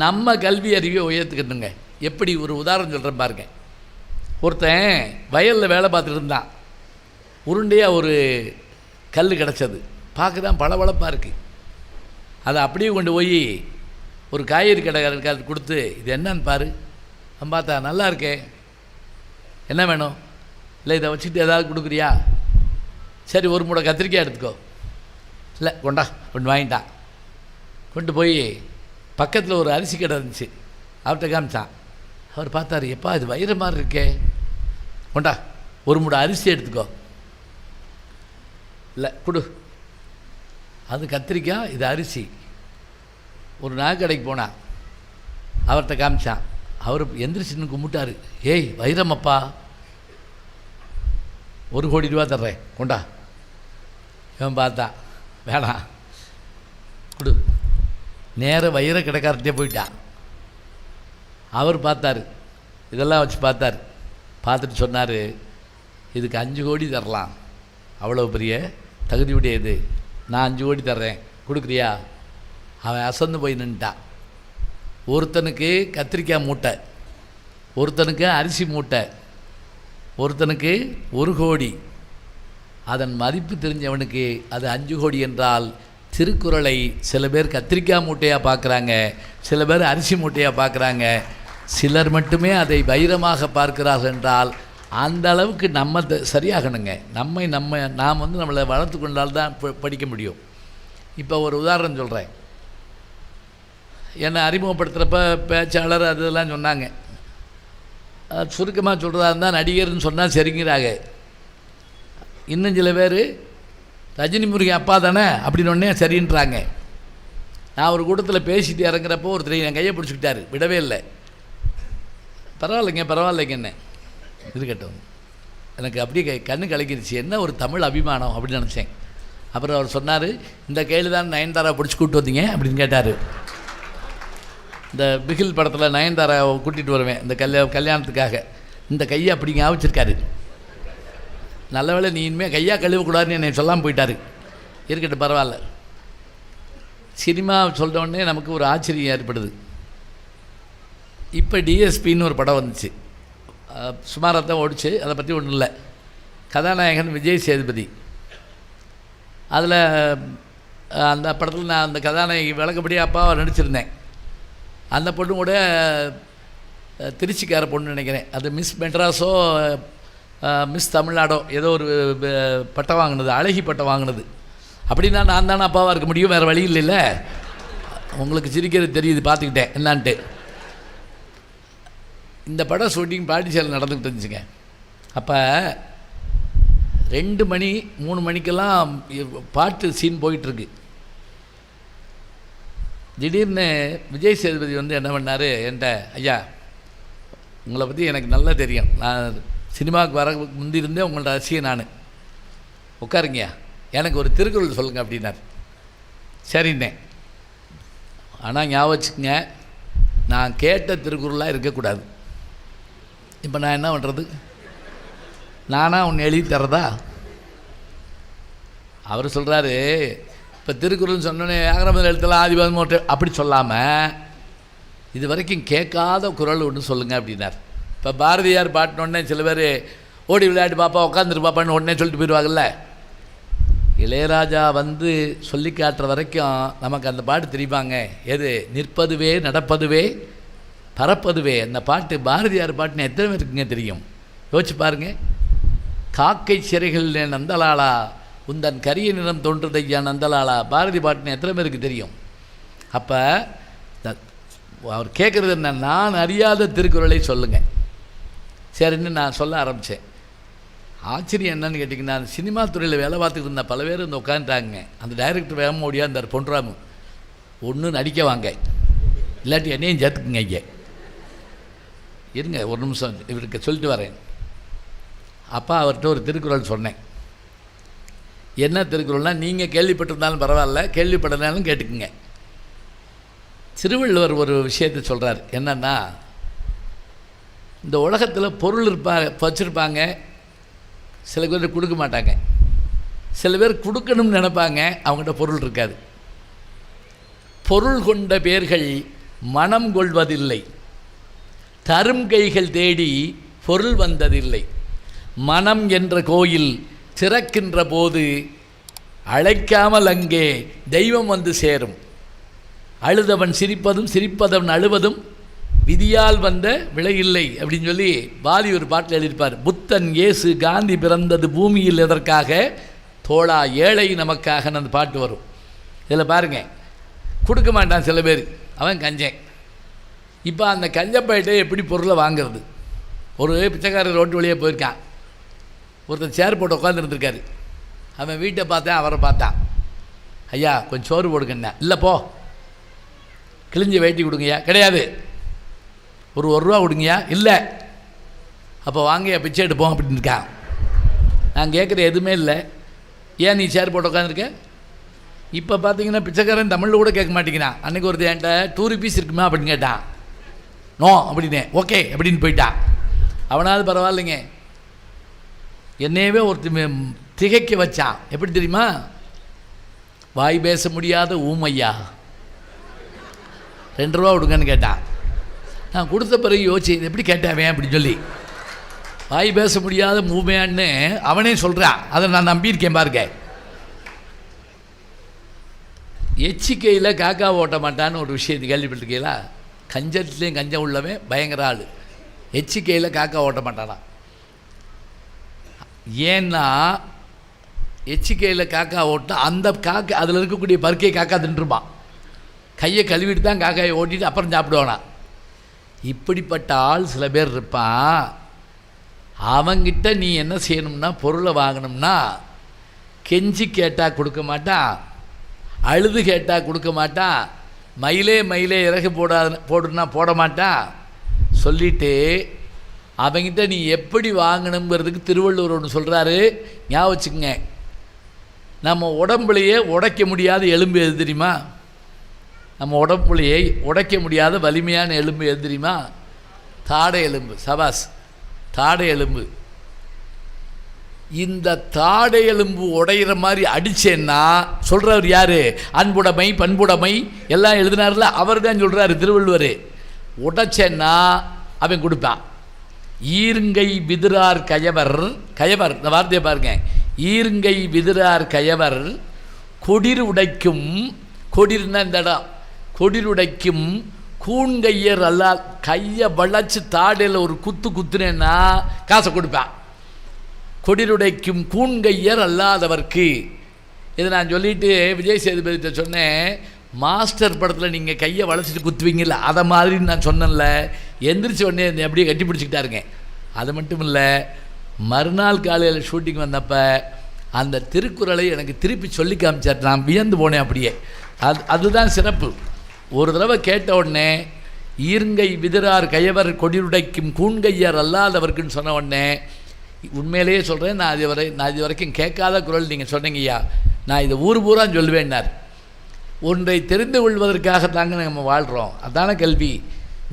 நம்ம கல்வி அறிவை உயர்த்துக்கணுங்க. எப்படி? ஒரு உதாரணம் சொல்கிறேன் பாருங்க. ஒருத்தன் வயலில் வேலை பார்த்துட்டு இருந்தான். உருண்டையாக ஒரு கல் கிடச்சது, பார்க்க தான் பளபளப்பாக இருக்குது. அதை அப்படியே கொண்டு போய் ஒரு காய்கறி கடைக்காரருக்கு கொடுத்து, இது என்னன்னு பாரு. அவன் பார்த்தா, நல்லா இருக்கே, என்ன வேணும்? இல்லை இதை வச்சுட்டு ஏதாவது கொடுக்குறியா? சரி, ஒரு மூடை கத்திரிக்காய் எடுத்துக்கோ. இல்லை கொண்டா, ஒன்று வாங்கிட்டான். கொண்டு போய் பக்கத்தில் ஒரு அரிசி கடை இருந்துச்சு, அவர்கிட்ட காமிச்சான். அவர் பார்த்தாரு, எப்பா இது வயிற மாதிரி இருக்கே, கொண்டா ஒரு மூடை அரிசி எடுத்துக்கோ. இல்லை கொடு. அது கத்திரிக்காய், இது அரிசி. ஒரு நகைக்கடைக்கு போனான், அவர்கிட்ட காமிச்சான். அவர் எந்திரிச்சின்னு கும்பிட்டார். ஏய் வைரமப்பா, 1 கோடி ரூபா தர்றேன், கொண்டா. இவன் பார்த்தா, வேணாம் கொடு. நேர வைர கடைக்காரர்கிட்டே போயிட்டான். அவர் பார்த்தார், இதெல்லாம் வச்சு பார்த்தார். பார்த்துட்டு சொன்னார், இதுக்கு 5 கோடி தரலாம், அவ்வளோ பெரிய தகுதியுடையது, நான் 5 கோடி தர்றேன், கொடுக்குறியா? அவன் அசந்து போய் நின்ட்டான். ஒருத்தனுக்கு கத்திரிக்காய் மூட்டை, ஒருத்தனுக்கு அரிசி மூட்டை, ஒருத்தனுக்கு 1 கோடி. அதன் மதிப்பு தெரிஞ்சவனுக்கு அது 5 கோடி என்றால், திருக்குறளை சில பேர் கத்திரிக்காய் மூட்டையாக பார்க்குறாங்க, சில பேர் அரிசி மூட்டையாக பார்க்குறாங்க, சிலர் மட்டுமே அதை வைரமாக பார்க்கிறார்கள் என்றால் அந்த அளவுக்கு நம்ம சரியாகணுங்க. நாம் நம்மளை வளர்த்து கொண்டால்தான் படிக்க முடியும். இப்போ ஒரு உதாரணம் சொல்கிறேன். என்னை அறிமுகப்படுத்துகிறப்ப பேச்சாளர் அதெல்லாம் சொன்னாங்க. சுருக்கமாக சொல்கிறதா இருந்தால் நடிகர்னு சொன்னால் சரிங்கிறாங்க. இன்னும் சில பேர் ரஜினி முருகன் அப்பா தானே அப்படின்னு ஒன்றே சரின்றாங்க. நான் ஒரு கூட்டத்தில் பேசிட்டு இறங்குறப்போ ஒருத்தர் என் கையை பிடிச்சிக்கிட்டாரு, விடவே இல்லை. பரவாயில்லைங்க என்ன இருக்கட்டும். எனக்கு அப்படியே கண்ணு கலக்கிடுச்சு, என்ன ஒரு தமிழ் அபிமானம் அப்படின்னு நினச்சேன். அப்புறம் அவர் சொன்னார், இந்த கையில் தான் நயன்தாரா பிடிச்சி கூப்பிட்டு வந்தீங்க அப்படின்னு கேட்டார். இந்த பிகில் படத்தில் நயன்தாரா கூட்டிகிட்டு வருவேன் இந்த கல்யாணத்துக்காக, இந்த கையை அப்படி ஞாபகிச்சிருக்காரு. நல்ல வேளை நீ இனிமேல் கையாக கழுவக்கூடாதுன்னு என்னை சொல்லாமல் போயிட்டார். இருக்கட்டும், பரவாயில்ல. சினிமா சொல்கிற உடனே நமக்கு ஒரு ஆச்சரியம் ஏற்படுது. இப்போ டிஎஸ்பின்னு ஒரு படம் வந்துச்சு, சுமாராக தான் ஓடிச்சு, அதை பற்றி ஒன்றும் இல்லை. கதாநாயகன் விஜய் சேதுபதி. அதில் அந்த படத்தில் நான் அந்த கதாநாயகி விளக்கப்படியே அப்பாவை நடிச்சிருந்தேன். அந்த பொண்ணு கூட திருச்சிக்கார பொண்ணு நினைக்கிறேன், அது மிஸ் மெட்ராஸோ மிஸ் தமிழ்நாடோ ஏதோ ஒரு பட்டம் வாங்கினது, அழகி பட்டம் வாங்கினது. அப்படின்னா நான் தானே அப்பாவாக இருக்க முடியும், வேறு வழி இல்லைல்ல. உங்களுக்கு சிரிக்கிறது தெரியுது, பார்த்துக்கிட்டேன் என்னான்ட்டு. இந்த படம் ஷூட்டிங் பாண்டிச்சேரியில் நடந்துக்கிட்டு இருந்துச்சுங்க. அப்போ 2 மணி 3 மணிக்கெல்லாம் பாட்டு சீன் போயிட்டுருக்கு. திடீர்னு விஜய் சேதுபதி என்ன பண்ணார் என்கிட்ட, ஐயா உங்களை பற்றி எனக்கு நல்லா தெரியும், நான் சினிமாவுக்கு வர முந்திருந்தே உங்களோட ரசிகன் நான், உட்காருங்கய்யா, எனக்கு ஒரு திருக்குறள் சொல்லுங்கள் அப்படின்னார். சரிண்ணே, ஆனால் ஞாபகம் வச்சுக்கங்க, நான் கேட்ட திருக்குறளாக இருக்கக்கூடாது. இப்போ நான் என்ன பண்ணுறது? நானாக ஒன்று எழுதி தர்றதா? அவர் சொல்கிறாரு, இப்போ திருக்குறள்னு சொன்னோன்னே ஆகரமதில் எழுத்தலாம் ஆதிபாதம் அப்படி சொல்லாமல் இது வரைக்கும் கேட்காத குறள் ஒன்று சொல்லுங்கள் அப்படின்னார். இப்போ பாரதியார் பாட்டினோடனே சில பேர் ஓடி விளையாட்டு பாப்பா உட்காந்துரு பாப்பான்னு உடனே சொல்லிட்டு போயிடுவாங்கல்ல. இளையராஜா சொல்லி காட்டுற வரைக்கும் நமக்கு அந்த பாட்டு தெரியுமாங்க. எது? நிற்பதுவே நடப்பதுவே பறப்பதுவே. அந்த பாட்டு பாரதியார் பாட்டுன்னு எத்தனை பேருக்குங்க தெரியும்? யோசிச்சு பாருங்க. காக்கை சிறைகள் நந்தலாலா உந்தன் கரிய நிறம் தோன்றுதையா நந்தலாலா, பாரதி பாட்டுன்னு எத்தனை பேருக்கு தெரியும்? அப்போ அவர் கேட்குறது என்ன, நான் அறியாத திருக்குறளை சொல்லுங்கள். சரின்னு நான் சொல்ல ஆரம்பித்தேன். ஆச்சரியம் என்னன்னு கேட்டிங்கன்னா, சினிமா துறையில் வேலை பார்த்துக்கிட்டு இருந்த பல பேர் வந்து உட்காந்துட்டாங்க. அந்த டைரக்டர் வேகமாக ஓடியாந்தார், பொன்ராமு, ஒன்று நடிக்க வாங்க, இல்லாட்டி என்னையும் சேர்த்துக்குங்க. இங்கே இருங்க ஒரு நிமிஷம், இவருக்கு சொல்லிட்டு வரேன். அப்பா அவர்கிட்ட ஒரு திருக்குறள் சொன்னேன். என்ன திருக்குறள்னால், நீங்கள் கேள்விப்பட்டிருந்தாலும் பரவாயில்ல, கேள்விப்பட்டதாலும் கேட்டுக்குங்க. திருவள்ளுவர் ஒரு விஷயத்தை சொல்கிறார். என்னன்னா, இந்த உலகத்தில் பொருள் வச்சுருப்பாங்க, சில பேர் கொடுக்க மாட்டாங்க, சில பேர் கொடுக்கணும்னு நினைப்பாங்க, அவங்ககிட்ட பொருள் இருக்காது. பொருள் கொண்ட பேர்கள் மனம் கொள்வதில்லை, தரும் கைகள் தேடி பொருள் வந்ததில்லை. மனம் என்ற கோயில் திறக்கின்ற போது அழைக்காமல் அங்கே தெய்வம் வந்து சேரும். அழுதவன் சிரிப்பதும் சிரிப்பதவன் அழுவதும் விதியால் வந்த விளையில்லை அப்படின்னு சொல்லி பாலி ஒரு பாட்டில் எழுதியிருப்பார். புத்தன் இயேசு காந்தி பிறந்தது பூமியில் எதற்காக, தோழா ஏழை நமக்காக அந்த பாட்டு வரும். இதில் பாருங்கள், கொடுக்க மாட்டான் சில பேர், அவன் கஞ்சன். இப்போ அந்த கஞ்சப்பாயிட்டே எப்படி பொருளை வாங்கிறது? ஒரு பிச்சைக்காரர் ரோட்டு வழியாக போயிருக்கான், ஒருத்தர் சேர் போட்டு உட்காந்துருந்துருக்காரு. அவன் வீட்டை பார்த்தேன், அவரை பார்த்தான். ஐயா கொஞ்சம் சோறு போடுங்கண்ணா. இல்லை போ. கிழிஞ்ச வேட்டி கொடுங்கய்யா. கிடையாது. ஒரு ரூபா கொடுங்கய்யா. இல்லை. அப்போ வாங்கய்யா பிச்சை எடுப்போம் அப்படின்னு இருக்கான். நான் கேட்குற எதுவுமே இல்லை. ஏன் நீ சேர் போட்டு உட்காந்துருக்க? இப்போ பார்த்தீங்கன்னா பிச்சைக்காரன் தமிழில் கூட கேட்க மாட்டேங்கிறான். அன்றைக்கி ஒருத்தர் என்கிட்ட 2 rupees இருக்குமா அப்படின்னு கேட்டான். நோ அப்படின்னு, ஓகே அப்படின்னு போயிட்டான். அவனாவது பரவாயில்லைங்க, என்னையவே ஒருத்தர் திகைக்க வச்சான். எப்படி தெரியுமா? வாய் பேச முடியாத ஊமையா, 2 ரூபா கொடுங்கன்னு கேட்டான். நான் கொடுத்த பிறகு யோசிச்சு, இது எப்படி கேட்டாவேன் அப்படின்னு சொல்லி. வாய் பேச முடியாத ஊமையான்னு அவனே சொல்கிறான். அதை நான் நம்பியிருக்கேன். பாருங்க, எச்சிக்கையில் காக்கா ஓட்ட மாட்டான்னு ஒரு விஷயத்தை கேள்விப்பட்டிருக்கீங்களா? கஞ்சத்துலேயும் கஞ்சம் உள்ளவன் பயங்கர ஆள். எச்சிக்கையில் காக்கா ஓட்ட மாட்டானா? ஏன்னா எச்சிக்கையில் காக்கா ஓட்டினா அந்த காக்கா அதில் இருக்கக்கூடிய பருக்கையை காக்கா தின்றுப்பான். கையை கழுவிட்டு தான் காக்காயை ஓட்டிட்டு அப்புறம் சாப்பிடுவானா. இப்படிப்பட்ட ஆள் சில பேர் இருப்பான். அவங்கிட்ட நீ என்ன செய்யணும்னா, பொருளை வாங்கணும்னா கெஞ்சி கேட்டால் கொடுக்க மாட்டான், அழுது கேட்டால் கொடுக்க மாட்டான், மயிலே மயிலே இறகு போடுன்னா போட மாட்டான். சொல்லிவிட்டு அவங்கிட்ட நீ எப்படி வாங்கணுங்கிறதுக்கு திருவள்ளுவர் ஒன்று சொல்கிறாரு, ஞாபகம் வச்சுக்கோங்க. நம்ம உடம்புலையே உடைக்க முடியாத எலும்பு எது தெரியுமா? நம்ம உடம்புலையே உடைக்க முடியாத வலிமையான எலும்பு எது தெரியுமா? தாடை எலும்பு. சபாஸ், தாடை எலும்பு. இந்த தாடை எலும்பு உடையிற மாதிரி அடிச்சேன்னா சொல்கிறவர் யார்? அன்புடைமை பண்புடைமை எல்லாம் எழுதினார்ல, அவர் தான் சொல்கிறாரு திருவள்ளுவர். உடைச்சேன்னா அவன் கொடுப்பான். ஈருங்கை விதிரார் கயவர், கயவர் இந்த வார்த்தையை பாருங்க, ஈருங்கை விதிரார் கயவர் கொடிர் உடைக்கும், கொடிர்னா இந்த இடம், கொடிர் உடைக்கும் கூண்கையர் அல்லா, கையை வளைச்சி தாடையில் ஒரு குத்து குத்துனேன்னா காசை கொடுப்பான். கொடிருடைக்கும் கூண்கையர் அல்லாதவர்க்கு. இதை நான் சொல்லிவிட்டு விஜய் சேதுபதிட்ட சொன்னேன், மாஸ்டர் படத்தில் நீங்கள் கையை வளைச்சிட்டு குத்துவீங்கல்ல, அதை மாதிரி நான் சொன்னேன்ல. எந்திரிச்ச உடனே அப்படியே கட்டி பிடிச்சிக்கிட்டாருங்க. அது மட்டும் இல்லை, மறுநாள் காலையில் ஷூட்டிங் வந்தப்போ அந்த திருக்குறளை எனக்கு திருப்பி சொல்லி காமிச்சார். நான் வியந்து போனேன் அப்படியே. அதுதான் சிறப்பு. ஒரு தடவை கேட்ட உடனே ஈர்ங்கை விதிரார் கயவர் கொடியுடைக்கும் கூண்கையர் அல்லாதவர்க்குன்னு சொன்ன உடனே உண்மையிலேயே சொல்கிறேன், நான் இது வரைக்கும் கேட்காத குரல் நீங்கள் சொன்னீங்கய்யா, நான் இதை ஊர் பூரா சொல்லுவேன்னார். ஒன்றை தெரிந்து கொள்வதற்காக தாங்க நம்ம வாழ்கிறோம், அதான கல்வி.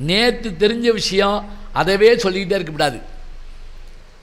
நேற்று தெரிஞ்ச விஷயம் அதவே சொல்லிக்கிட்டே இருக்கக்கூடாது.